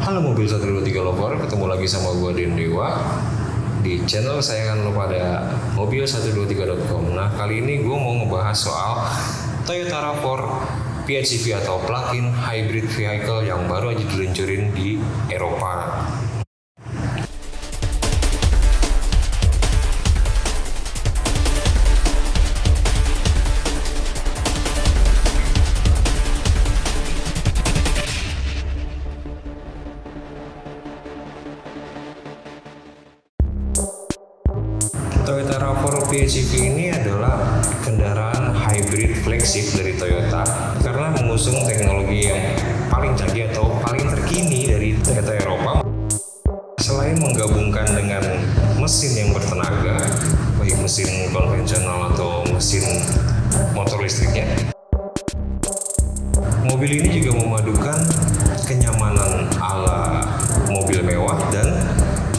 Halo Mobil 123 Lover, ketemu lagi sama gue Den Dewa di channel kesayangan lo pada mobil123.com. Nah, kali ini gue mau ngebahas soal Toyota RAV4 PHEV atau plug-in hybrid vehicle yang baru aja diluncurin di Eropa. Toyota RAV4 PHEV ini adalah kendaraan hybrid flagship dari Toyota karena mengusung teknologi yang paling canggih atau paling terkini dari Toyota Eropa. Selain menggabungkan dengan mesin yang bertenaga, baik mesin konvensional atau mesin motor listriknya, mobil ini juga memadukan kenyamanan ala mobil mewah dan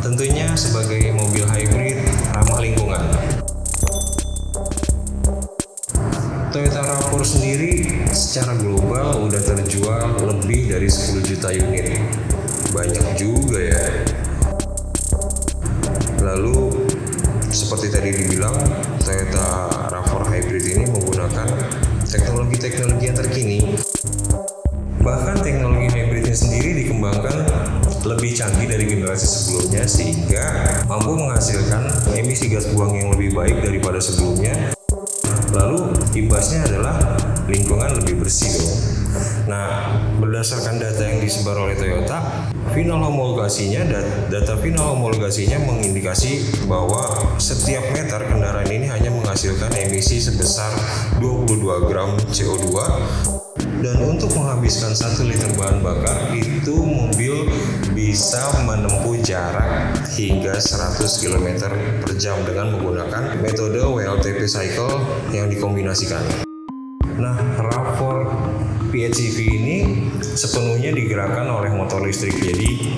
tentunya sebagai mobil hybrid ramah lingkungan. Toyota RAV4 sendiri secara global udah terjual lebih dari 10 juta unit. Banyak juga ya. Lalu seperti tadi dibilang, Toyota RAV4 hybrid ini menggunakan teknologi-teknologi yang terkini. Bahkan teknologi hybridnya sendiri dikembangkan lebih canggih dari generasi sebelumnya sehingga mampu menghasilkan emisi gas buang yang lebih baik daripada sebelumnya. Lalu imbasnya adalah lingkungan lebih bersih dong. Nah, berdasarkan data yang disebar oleh Toyota, data final homologasinya mengindikasi bahwa setiap meter kendaraan ini hanya menghasilkan emisi sebesar 22 gram CO2. Dan untuk menghabiskan 1 liter bahan bakar itu mobil bisa menempuh jarak hingga 100 km per jam dengan menggunakan metode WLTP cycle yang dikombinasikan. Nah, RAV4 PHEV ini sepenuhnya digerakkan oleh motor listrik, jadi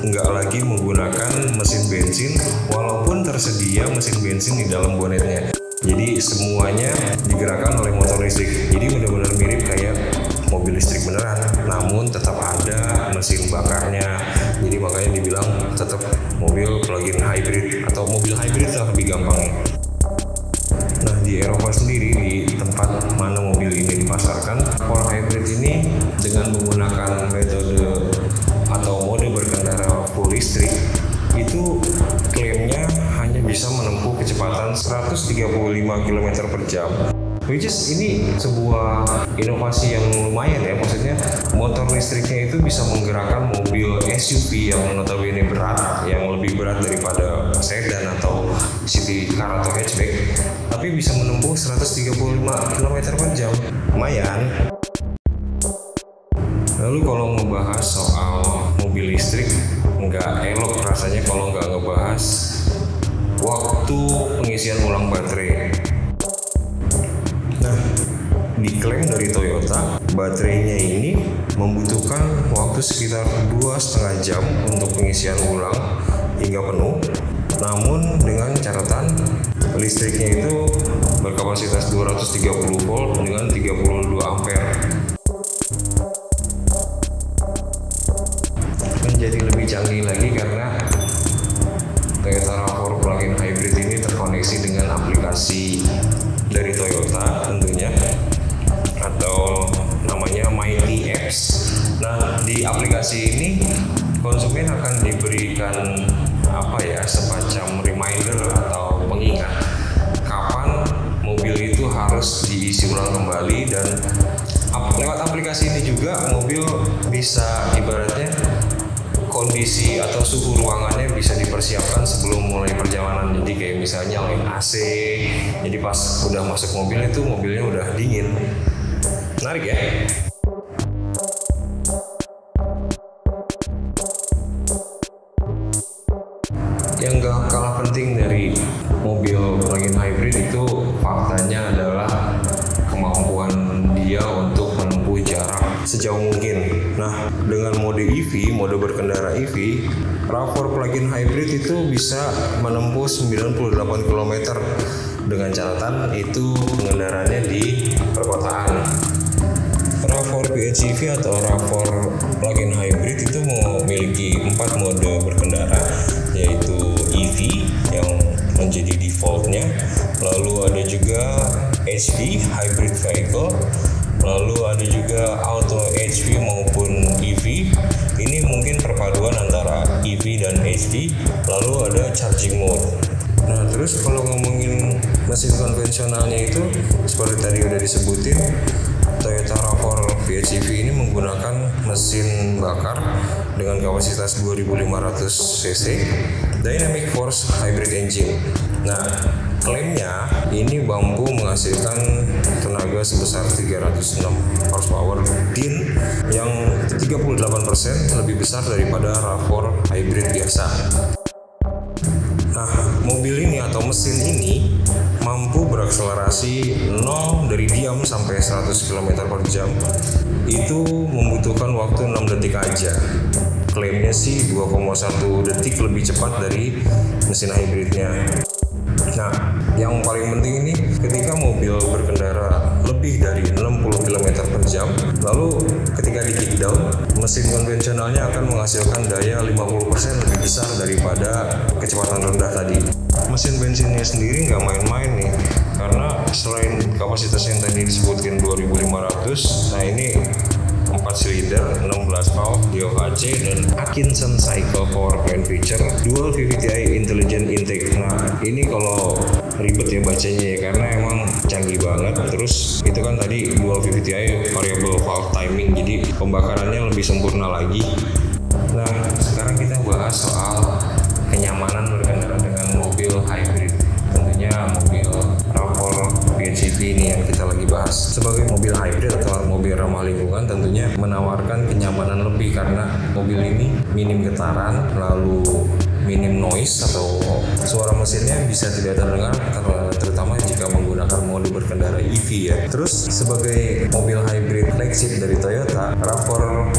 nggak lagi menggunakan mesin bensin walaupun tersedia mesin bensin di dalam bonetnya. Jadi semuanya digerakkan oleh motor listrik. Jadi benar-benar mirip kayak mobil listrik beneran, namun tetap ada mesin bakarnya. Jadi makanya dibilang tetap mobil plug-in hybrid atau mobil hybrid lah lebih gampangnya. Nah, di Eropa sendiri, di tempat mana mobil ini dipasarkan, RAV4 hybrid ini dengan menggunakan metode atau mode berkendara full listrik itu klaimnya hanya bisa menempuh kecepatan 135 km per jam. Which is ini sebuah inovasi yang lumayan ya, maksudnya motor listriknya itu bisa menggerakkan mobil SUV yang notabene berat, yang lebih berat daripada sedan atau city car atau hatchback, tapi bisa menempuh 135 km per jam, lumayan. Lalu kalau ngebahas soal mobil listrik, nggak elok rasanya kalau nggak ngebahas waktu pengisian ulang baterai. Nah, diklaim dari Toyota, baterainya ini membutuhkan waktu sekitar 2,5 jam untuk pengisian ulang hingga penuh. Namun dengan catatan listriknya itu berkapasitas 230 volt dengan 32 ampere. Menjadi lebih canggih lagi karena Toyota RAV4 plug-in hybrid ini terkoneksi dengan aplikasi dari Toyota tentunya, atau namanya Mighty Apps. Nah, di aplikasi ini konsumen akan diberikan semacam reminder atau pengingat kapan mobil itu harus diisi ulang kembali, dan lewat aplikasi ini juga mobil bisa ibaratnya kondisi atau suhu ruangannya bisa dipersiapkan sebelum mulai perjalanan. Jadi kayak misalnya nyalain AC, jadi pas udah masuk mobil itu mobilnya udah dingin. Menarik ya. Yang gak kalah penting dari mobil plug-in hybrid itu faktanya adalah kemampuan dia untuk menempuh jarak sejauh mungkin. Nah, dengan mode EV, mode berkendara EV, RAV4 plug-in hybrid itu bisa menempuh 98 km dengan catatan itu pengendaraannya di perkotaan. RAV4 PHEV atau RAV4 plug-in hybrid itu memiliki HV hybrid vehicle, lalu ada juga auto HV maupun EV. Ini mungkin perpaduan antara EV dan HV. Lalu ada charging mode. Nah, terus kalau ngomongin mesin konvensionalnya itu seperti tadi udah disebutin, Toyota RAV4 PHEV ini menggunakan mesin bakar dengan kapasitas 2500 cc Dynamic Force Hybrid Engine. Nah, klaimnya ini mampu menghasilkan tenaga sebesar 306 horsepower din yang 38% lebih besar daripada RAV4 hybrid biasa. Nah, mobil ini atau mesin ini mampu berakselerasi 0 dari diam sampai 100 km per jam. Itu membutuhkan waktu 6 detik aja. Klaimnya sih 2,1 detik lebih cepat dari mesin hybridnya. Nah, yang paling penting ini ketika mobil berkendara lebih dari 60 km per jam, lalu ketika di kickdown, mesin konvensionalnya akan menghasilkan daya 50% lebih besar daripada kecepatan rendah tadi. Mesin bensinnya sendiri nggak main-main nih, karena selain kapasitas yang tadi disebutkan 2500, nah ini 4 silinder, 16 valve, DOHC, dan Atkinson Cycle Power Plant Feature, Dual VVTi Intelligent Intake. Nah, ini kalau ribet ya bacanya ya, karena emang canggih banget. Terus itu kan tadi Dual VVTi Variable Valve Timing, jadi pembakarannya lebih sempurna lagi. Nah, sekarang kita bahas soal kenyamanan berkendara dengan mobil hybrid. Tentunya mobil RAV4 PHEV ini yang kita lagi bahas. Sebagai mobil hybrid atau mobil ramah lingkungan, tentunya menawarkan kenyamanan lebih karena mobil ini minim getaran, lalu minim noise atau suara mesinnya bisa tidak terdengar, terutama jika menggunakan mode berkendara EV ya. Terus sebagai mobil hybrid flagship dari Toyota, RAV4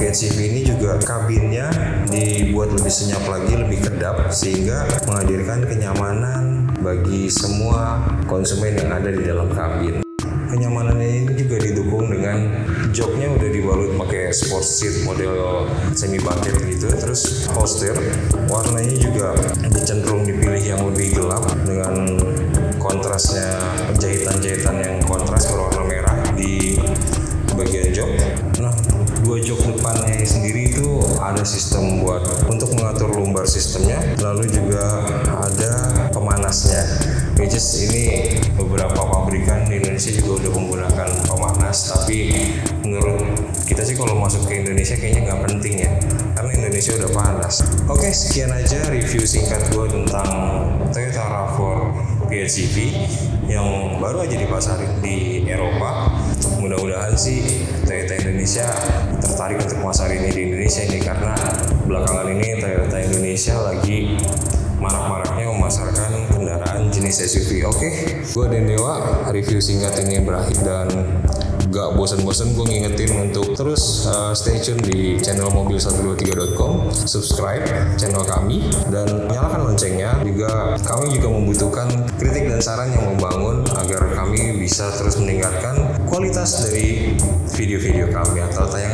PHEV ini juga kabinnya dibuat lebih senyap lagi, lebih kedap, sehingga menghadirkan kenyamanan bagi semua konsumen yang ada di dalam kabin. Kenyamanannya ini juga didukung dengan joknya udah dibalut pakai sport seat model semi bucket gitu. Terus holster warnanya juga cenderung dipilih yang lebih gelap dengan kontrasnya, jahitan-jahitan yang kontras berwarna merah di bagian jok. Nah, dua jok depannya sendiri itu ada sistem buat untuk mengatur lumbar sistemnya, lalu juga ada pemanasnya. Which is ini beberapa pabrikan di Indonesia juga udah menggunakan pemanas, tapi menurut kita sih kalau masuk ke Indonesia kayaknya nggak penting ya, karena Indonesia udah panas. Oke, sekian aja review singkat gue tentang Toyota RAV4 PHEV yang baru aja dipasarin di Eropa. Mudah-mudahan sih Toyota Indonesia tertarik untuk pasar ini di Indonesia ini, karena belakangan ini Toyota Indonesia lagi marak-maraknya memasarkan kendaraan jenis SUV. Oke, gue Dendewa, review singkat ini berakhir dan gak bosan-bosan gue ngingetin untuk terus stay tune di channel mobil123.com, subscribe channel kami, dan nyalakan loncengnya. Juga kami juga membutuhkan kritik dan saran yang membangun agar kami bisa terus meningkatkan kualitas dari video-video kami atau tayangan